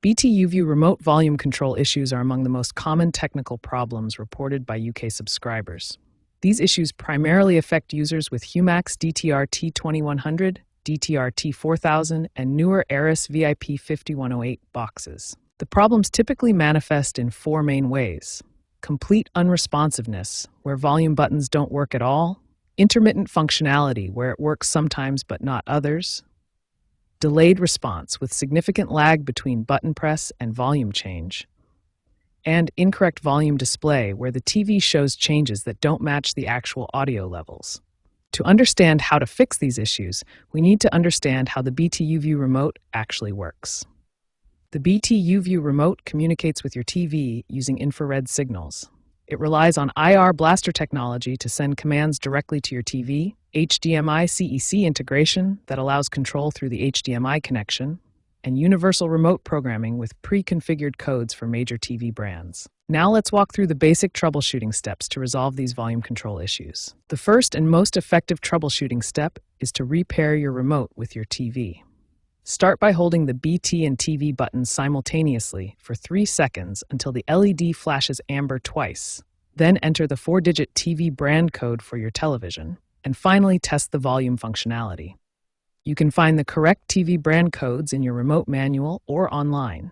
BT YouView remote volume control issues are among the most common technical problems reported by UK subscribers. These issues primarily affect users with Humax DTR T2100, DTR T4000, and newer Aris VIP 5108 boxes. The problems typically manifest in four main ways: complete unresponsiveness, where volume buttons don't work at all; intermittent functionality, where it works sometimes but not others; delayed response, with significant lag between button press and volume change; and incorrect volume display, where the TV shows changes that don't match the actual audio levels. To understand how to fix these issues, we need to understand how the BT YouView remote actually works. The BT YouView remote communicates with your TV using infrared signals. It relies on IR blaster technology to send commands directly to your TV, HDMI CEC integration that allows control through the HDMI connection, and universal remote programming with pre-configured codes for major TV brands. Now let's walk through the basic troubleshooting steps to resolve these volume control issues. The first and most effective troubleshooting step is to repair your remote with your TV. Start by holding the BT and TV buttons simultaneously for 3 seconds until the LED flashes amber twice. Then enter the 4-digit TV brand code for your television, and finally test the volume functionality. You can find the correct TV brand codes in your remote manual or online.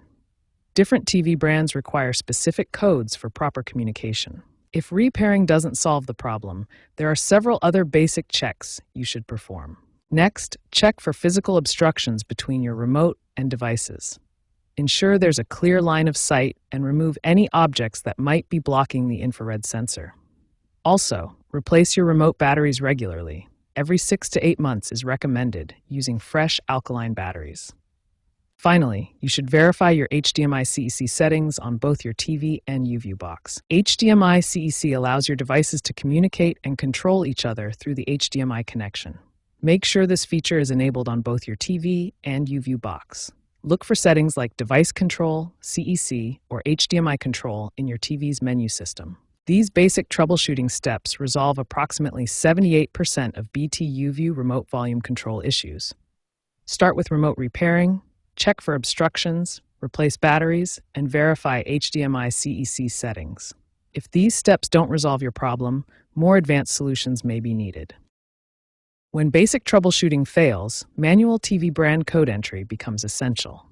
Different TV brands require specific codes for proper communication. If repairing doesn't solve the problem, there are several other basic checks you should perform. Next, check for physical obstructions between your remote and devices. Ensure there's a clear line of sight and remove any objects that might be blocking the infrared sensor. Also, replace your remote batteries regularly. Every 6 to 8 months is recommended using fresh alkaline batteries. Finally, you should verify your HDMI CEC settings on both your TV and YouView box. HDMI CEC allows your devices to communicate and control each other through the HDMI connection. Make sure this feature is enabled on both your TV and YouView box. Look for settings like Device Control, CEC, or HDMI Control in your TV's menu system. These basic troubleshooting steps resolve approximately 78% of BT YouView remote volume control issues. Start with remote repairing, check for obstructions, replace batteries, and verify HDMI CEC settings. If these steps don't resolve your problem, more advanced solutions may be needed. When basic troubleshooting fails, manual TV brand code entry becomes essential.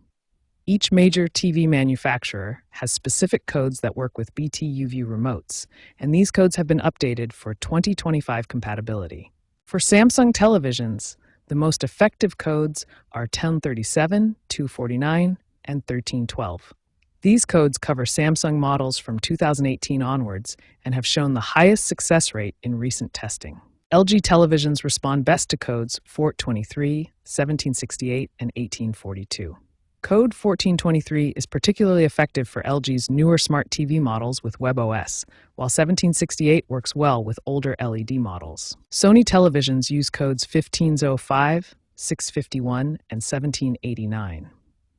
Each major TV manufacturer has specific codes that work with BT YouView remotes, and these codes have been updated for 2025 compatibility. For Samsung televisions, the most effective codes are 1037, 249, and 1312. These codes cover Samsung models from 2018 onwards and have shown the highest success rate in recent testing. LG televisions respond best to codes 1423, 1768, and 1842. Code 1423 is particularly effective for LG's newer smart TV models with WebOS, while 1768 works well with older LED models. Sony televisions use codes 1505, 651, and 1789.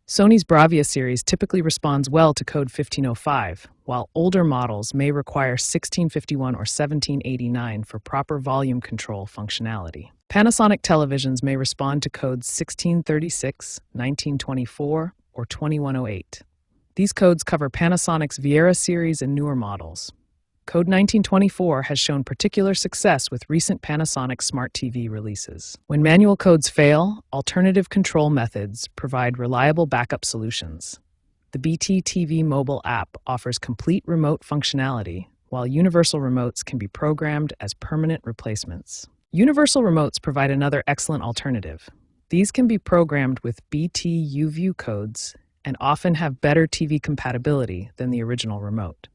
Sony's Bravia series typically responds well to code 1505, while older models may require 1651 or 1789 for proper volume control functionality. Panasonic televisions may respond to codes 1636, 1924, or 2108. These codes cover Panasonic's Viera series and newer models. Code 1924 has shown particular success with recent Panasonic smart TV releases. When manual codes fail, alternative control methods provide reliable backup solutions. The BT TV mobile app offers complete remote functionality, while universal remotes can be programmed as permanent replacements. Universal remotes provide another excellent alternative. These can be programmed with BT YouView codes and often have better TV compatibility than the original remote.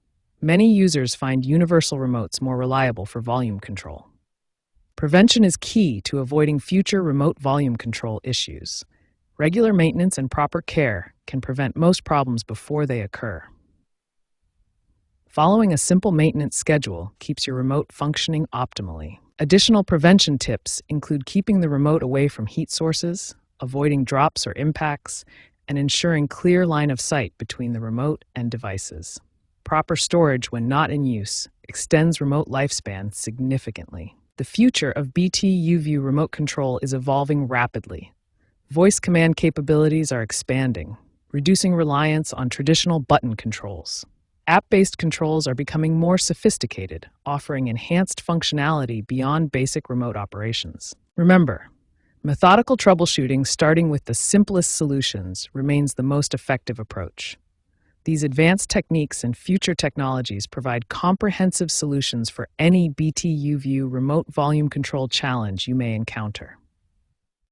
Many users find universal remotes more reliable for volume control. Prevention is key to avoiding future remote volume control issues. Regular maintenance and proper care can prevent most problems before they occur. Following a simple maintenance schedule keeps your remote functioning optimally. Additional prevention tips include keeping the remote away from heat sources, avoiding drops or impacts, and ensuring clear line of sight between the remote and devices. Proper storage when not in use extends remote lifespan significantly. The future of BT YouView remote control is evolving rapidly. Voice command capabilities are expanding, reducing reliance on traditional button controls. App-based controls are becoming more sophisticated, offering enhanced functionality beyond basic remote operations. Remember, methodical troubleshooting starting with the simplest solutions remains the most effective approach. These advanced techniques and future technologies provide comprehensive solutions for any BT YouView remote volume control challenge you may encounter.